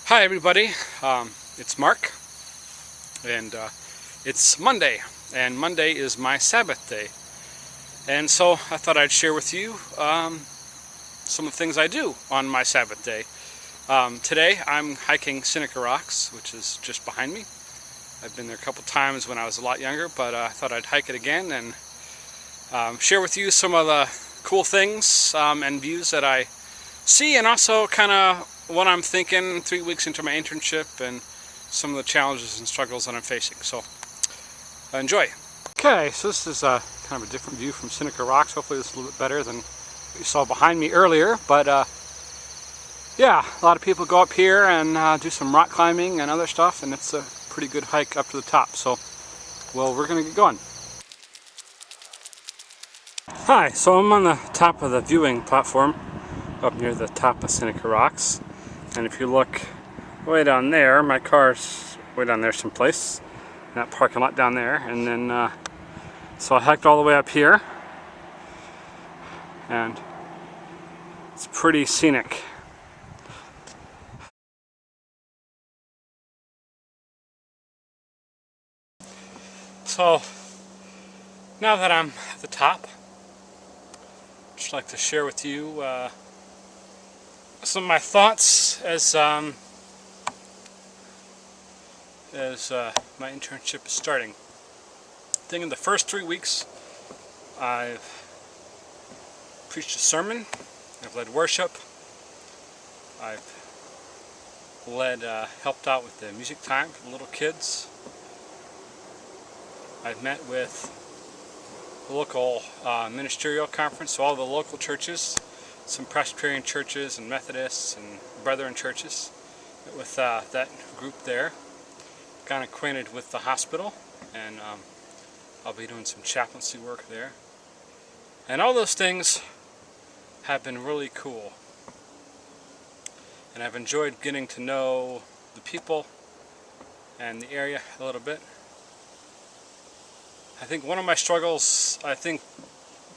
Hi everybody, it's Mark, and it's Monday, and Monday is my Sabbath day. And so I thought I'd share with you some of the things I do on my Sabbath day. Today I'm hiking Seneca Rocks, which is just behind me. I've been there a couple times when I was a lot younger, but I thought I'd hike it again and share with you some of the cool things and views that I see, and also kind of what I'm thinking 3 weeks into my internship and some of the challenges and struggles that I'm facing. So enjoy. Okay, so this is kind of a different view from Seneca Rocks. Hopefully this is a little bit better than what you saw behind me earlier. But yeah, a lot of people go up here and do some rock climbing and other stuff, and it's a pretty good hike up to the top. So, well, we're going to get going. Hi, so I'm on the top of the viewing platform up near the top of Seneca Rocks. And if you look way down there, my car's way down there someplace, in that parking lot down there. And then, so I hiked all the way up here, and it's pretty scenic. So, now that I'm at the top, I'd just like to share with you some of my thoughts as my internship is starting. I think in the first 3 weeks I've preached a sermon, I've led worship, I've helped out with the music time for the little kids. I've met with the local ministerial conference, so all the local churches, some Presbyterian churches and Methodists and Brethren churches. Met with that group there. Got acquainted with the hospital, and I'll be doing some chaplaincy work there. And all those things have been really cool. And I've enjoyed getting to know the people and the area a little bit. I think one of my struggles,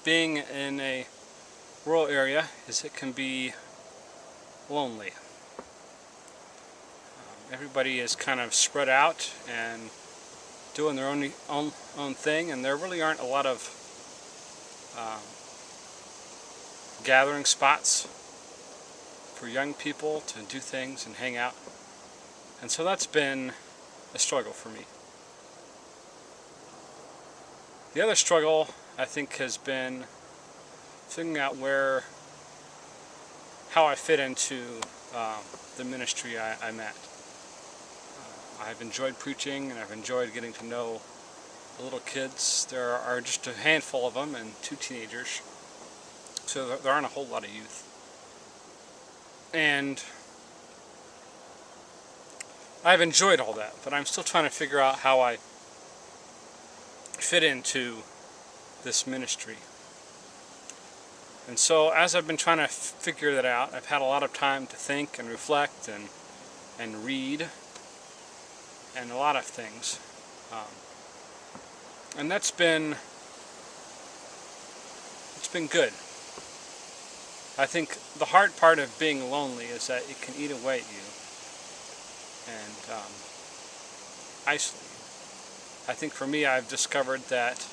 being in a rural area, is it can be lonely. Everybody is kind of spread out and doing their own thing, and there really aren't a lot of gathering spots for young people to do things and hang out. And so that's been a struggle for me. The other struggle, I think, has been figuring out how I fit into the ministry I'm at. I've enjoyed preaching, and I've enjoyed getting to know the little kids. There are just a handful of them and 2 teenagers, so there aren't a whole lot of youth. And I've enjoyed all that, but I'm still trying to figure out how I fit into this ministry. And so as I've been trying to figure that out, I've had a lot of time to think and reflect and read and a lot of things. And it's been good. I think the hard part of being lonely is that it can eat away at you and isolate you. I think for me, I've discovered that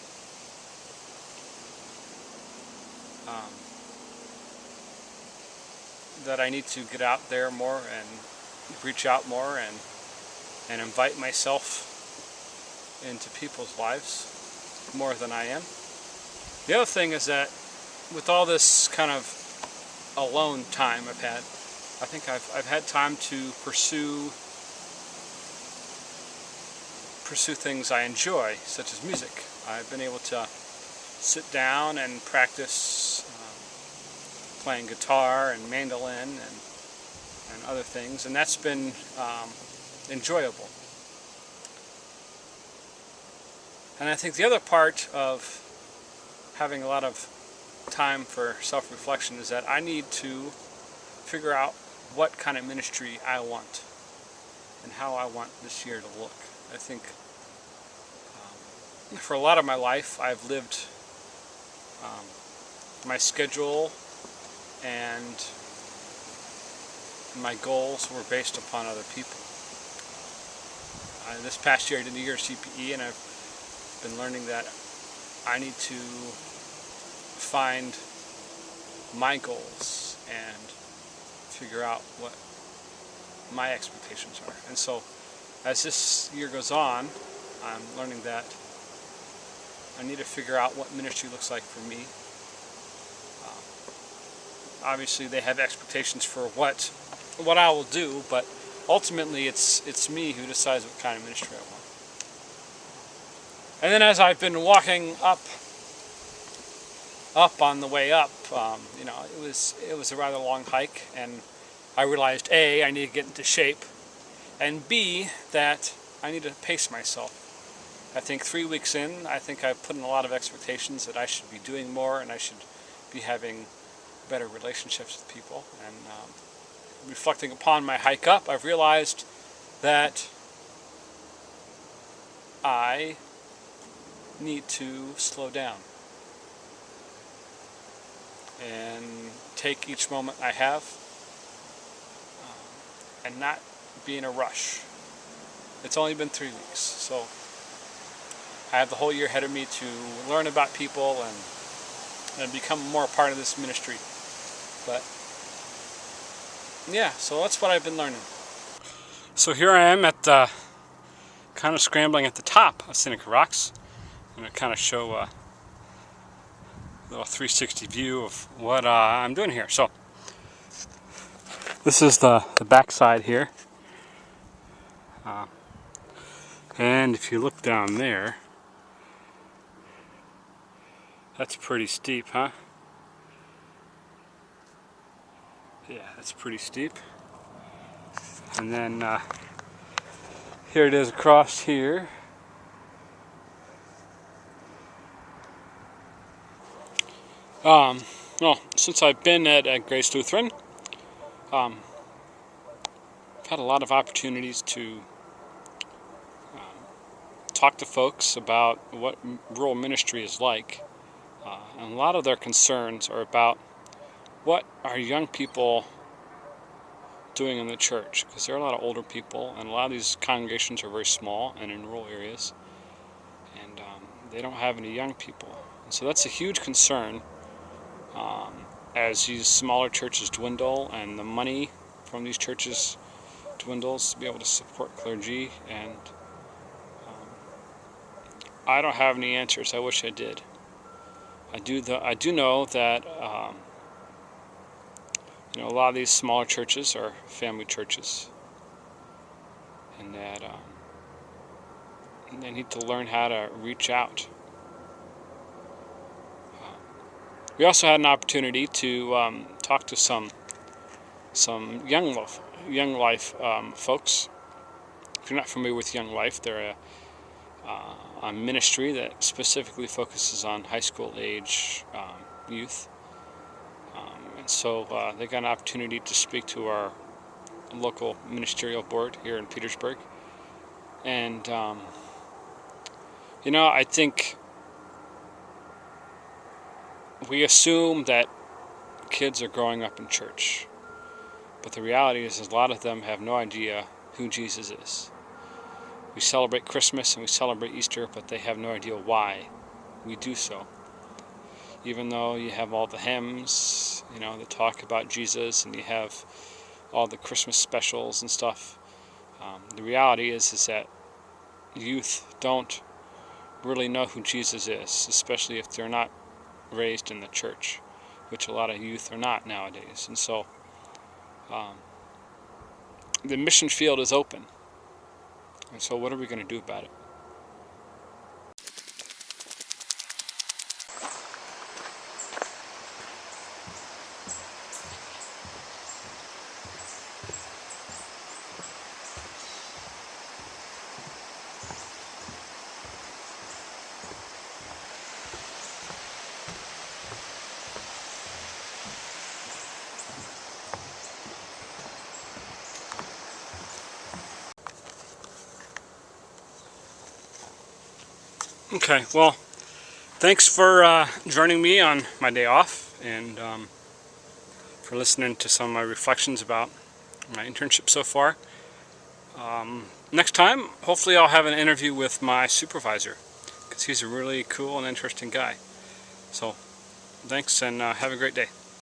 that I need to get out there more and reach out more and invite myself into people's lives more than I am. The other thing is that with all this kind of alone time I've had, I think I've had time to pursue things I enjoy, such as music. I've been able to sit down and practice playing guitar and mandolin and other things, and that's been enjoyable. And I think the other part of having a lot of time for self-reflection is that I need to figure out what kind of ministry I want and how I want this year to look. I think for a lot of my life I've lived my schedule and my goals were based upon other people. This past year I did a year of CPE, and I've been learning that I need to find my goals and figure out what my expectations are. And so as this year goes on, I'm learning that I need to figure out what ministry looks like for me. Obviously they have expectations for what I will do, but ultimately it's me who decides what kind of ministry I want. And then as I've been walking up on the way up, it was a rather long hike, and I realized A, I need to get into shape, and B, that I need to pace myself. I think 3 weeks in, I think I've put in a lot of expectations that I should be doing more and I should be having better relationships with people. And reflecting upon my hike up, I've realized that I need to slow down and take each moment I have and not be in a rush. It's only been 3 weeks, so I have the whole year ahead of me to learn about people and become more a part of this ministry. But yeah, so that's what I've been learning. So here I am at kind of scrambling at the top of Seneca Rocks. I'm going to kind of show a little 360 view of what I'm doing here. So this is the backside here. And if you look down there, that's pretty steep, huh? Yeah, that's pretty steep. And then here it is across here. Well, since I've been at Grace Lutheran, I've had a lot of opportunities to talk to folks about what rural ministry is like. And a lot of their concerns are about what are young people doing in the church, because there are a lot of older people, and a lot of these congregations are very small and in rural areas, and they don't have any young people. And so that's a huge concern as these smaller churches dwindle and the money from these churches dwindles to be able to support clergy. And I don't have any answers. I wish I did. I do know that a lot of these smaller churches are family churches, and that they need to learn how to reach out. We also had an opportunity to talk to some Young Life folks. If you're not familiar with Young Life, they're a ministry that specifically focuses on high school age youth. And so they got an opportunity to speak to our local ministerial board here in Petersburg. And, I think we assume that kids are growing up in church. But the reality is a lot of them have no idea who Jesus is. We celebrate Christmas and we celebrate Easter, but they have no idea why we do so. Even though you have all the hymns, that talk about Jesus, and you have all the Christmas specials and stuff, the reality is that youth don't really know who Jesus is, especially if they're not raised in the church, which a lot of youth are not nowadays. And so the mission field is open. And so what are we going to do about it? Okay, well, thanks for joining me on my day off, and for listening to some of my reflections about my internship so far. Next time, hopefully I'll have an interview with my supervisor, because he's a really cool and interesting guy. So, thanks, and have a great day.